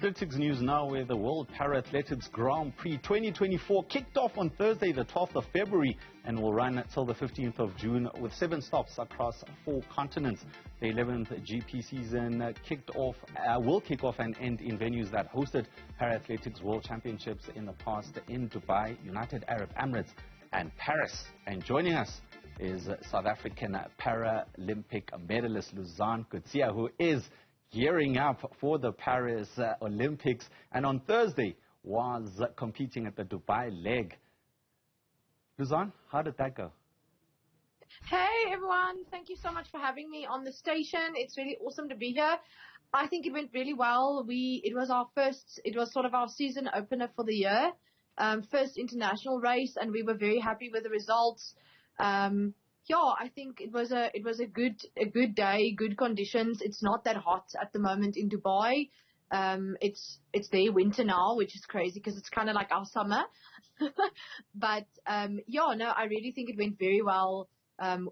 Athletics news now, where the World Para-Athletics Grand Prix 2024 kicked off on Thursday, the 12th of February, and will run until the 15th of June with 7 stops across 4 continents. The 11th GP season will kick off and end in venues that hosted Para-Athletics World Championships in the past in Dubai, United Arab Emirates, and Paris. And joining us is South African paralympic medalist Louzanne Coetzee, who is gearing up for the Paris Olympics, and on Thursday was competing at the Dubai leg. Louzanne, how did that go? Hey everyone, thank you so much for having me on the station. It's really awesome to be here. I think it went really well. It was sort of our season opener for the year, first international race, and we were very happy with the results. Yeah, I think it was a good day, good conditions. It's not that hot at the moment in Dubai. It's their winter now, which is crazy because it's kind of like our summer. But yeah, no, I really think it went very well.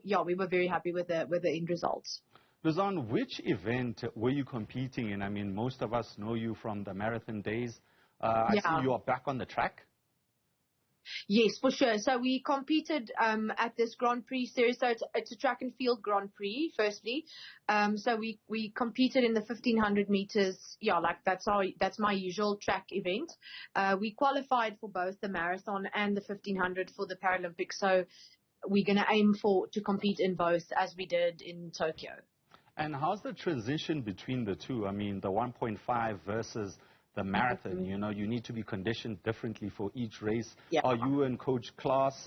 Yeah, we were very happy with the end results. Louzanne, which event were you competing in? I mean, most of us know you from the marathon days. I see you are back on the track. Yes, for sure. So we competed at this Grand Prix series. So it's a track and field Grand Prix, firstly. So we competed in the 1500 meters. Yeah, like that's my usual track event. We qualified for both the marathon and the 1500 for the Paralympics. So we're going to aim to compete in both, as we did in Tokyo. And how's the transition between the two? I mean, the 1.5 versus the marathon, you know, you need to be conditioned differently for each race. Yeah. Are you and Coach Klaas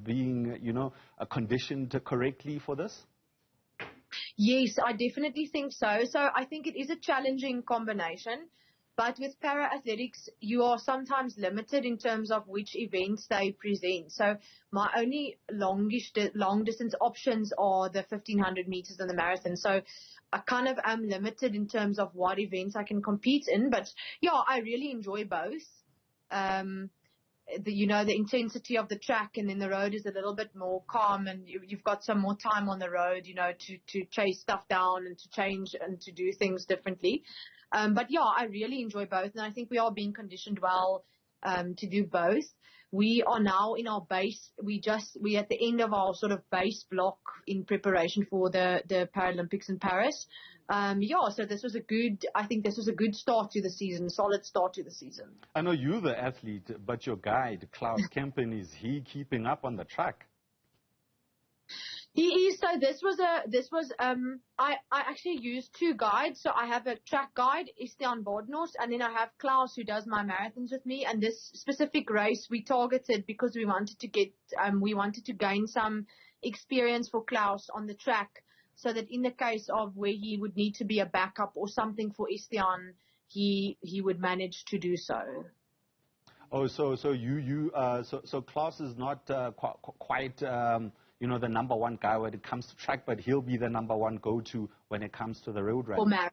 being, conditioned correctly for this? Yes, I definitely think so. So I think it is a challenging combination. But with para-athletics, you are sometimes limited in terms of which events they present. So my only long-distance options are the 1500 meters and the marathon. So I kind of am limited in terms of what events I can compete in. But, yeah, I really enjoy both. The intensity of the track, and then the road is a little bit more calm, and you've got some more time on the road, to chase stuff down and to change and to do things differently. But yeah, I really enjoy both, and I think we are being conditioned well to do both. We are now in our base. We at the end of our sort of base block in preparation for the Paralympics in Paris. Yeah, so I think this was a good start to the season, solid start to the season. I know you're the athlete, but your guide, Klaus Kempen, is he keeping up on the track? He is. So I actually use 2 guides. So I have a track guide, Estian Bodnos, and then I have Klaus, who does my marathons with me. And this specific race we targeted because we wanted to gain some experience for Klaus on the track, so that in the case of where he would need to be a backup or something for Estian, he would manage to do so. Oh, so Klaus is not quite the number one guy when it comes to track, but he'll be the number one go-to when it comes to the road race. For marathon,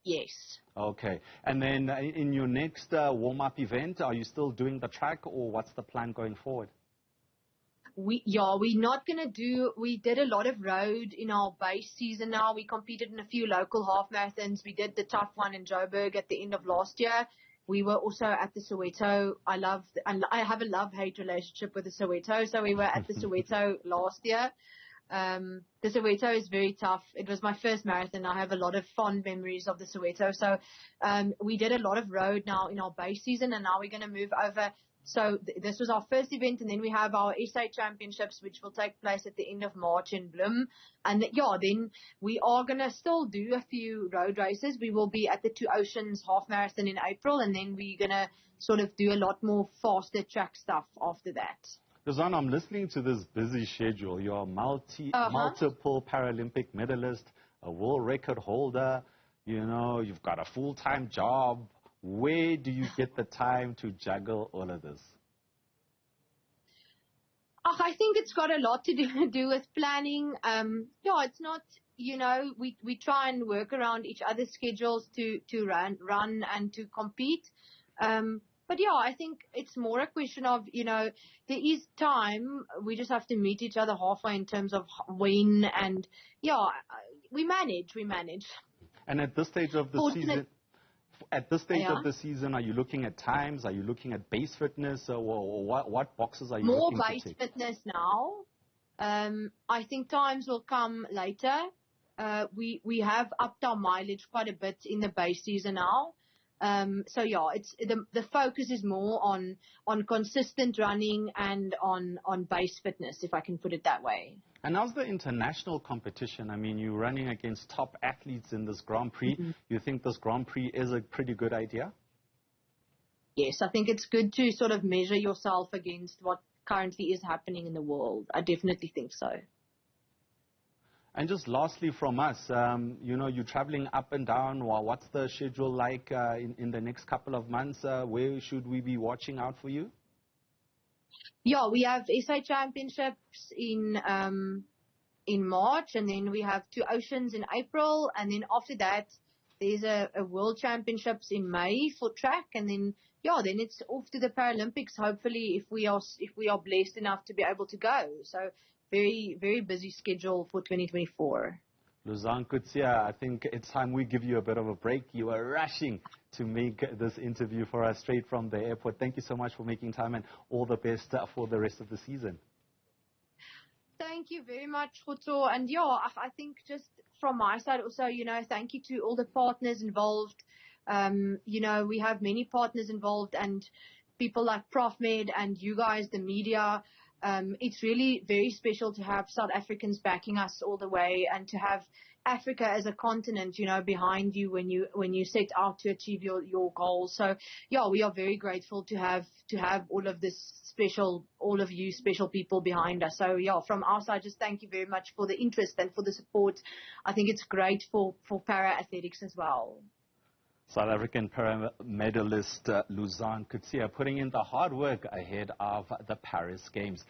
yes. Okay. And then in your next warm-up event, are you still doing the track, or what's the plan going forward? We did a lot of road in our base season now. We competed in a few local half marathons. We did the tough one in Joburg at the end of last year. We were also at the Soweto. I have a love-hate relationship with the Soweto. So we were at the Soweto last year. The Soweto is very tough. It was my first marathon. I have a lot of fond memories of the Soweto. So we did a lot of road now in our base season, and now we're going to move over. So this was our first event, and then we have our SA Championships, which will take place at the end of March in Bloem. And yeah, then we are going to still do a few road races. We will be at the Two Oceans Half Marathon in April, and then we're going to sort of do a lot more faster track stuff after that. Louzanne, I'm listening to this busy schedule. You're a multiple Paralympic medalist, a world record holder. You've got a full-time job. Where do you get the time to juggle all of this? I think it's got a lot to do with planning. Yeah, it's not, we try and work around each other's schedules to run and to compete. But yeah, I think it's more a question of, there is time. We just have to meet each other halfway in terms of when, and yeah, we manage. And at this stage of the season, At this stage of the season, are you looking at times? Are you looking at base fitness? Or what boxes are you looking to tick? More base fitness now. I think times will come later. We have upped our mileage quite a bit in the base season now. So yeah, it's the focus is more on consistent running and on base fitness, if I can put it that way. And how's the international competition? I mean, you're running against top athletes in this Grand Prix. Mm-hmm. You think this Grand Prix is a pretty good idea? Yes, I think it's good to sort of measure yourself against what currently is happening in the world. I definitely think so. And just lastly from us, you know, you're traveling up and down. Well, what's the schedule like in the next couple of months? Where should we be watching out for you? Yeah, we have SA Championships in March, and then we have 2 Oceans in April, and then after that there's a World Championships in May for track, and then then it's off to the Paralympics. Hopefully, if we are blessed enough to be able to go. So very, very busy schedule for 2024. Louzanne Coetzee, I think it's time we give you a bit of a break. You are rushing to make this interview for us straight from the airport. Thank you so much for making time, and all the best for the rest of the season. Thank you very much, Khoto. And I think just from my side also, thank you to all the partners involved. We have many partners involved, and people like ProfMed and you guys, the media. It's really very special to have South Africans backing us all the way, and to have Africa as a continent, behind you when you set out to achieve your goals. So we are very grateful to have all of you special people behind us. So from our side, just thank you very much for the interest and for the support. I think it's great for para athletics as well. South African para medalist Louzanne Coetzee putting in the hard work ahead of the Paris Games.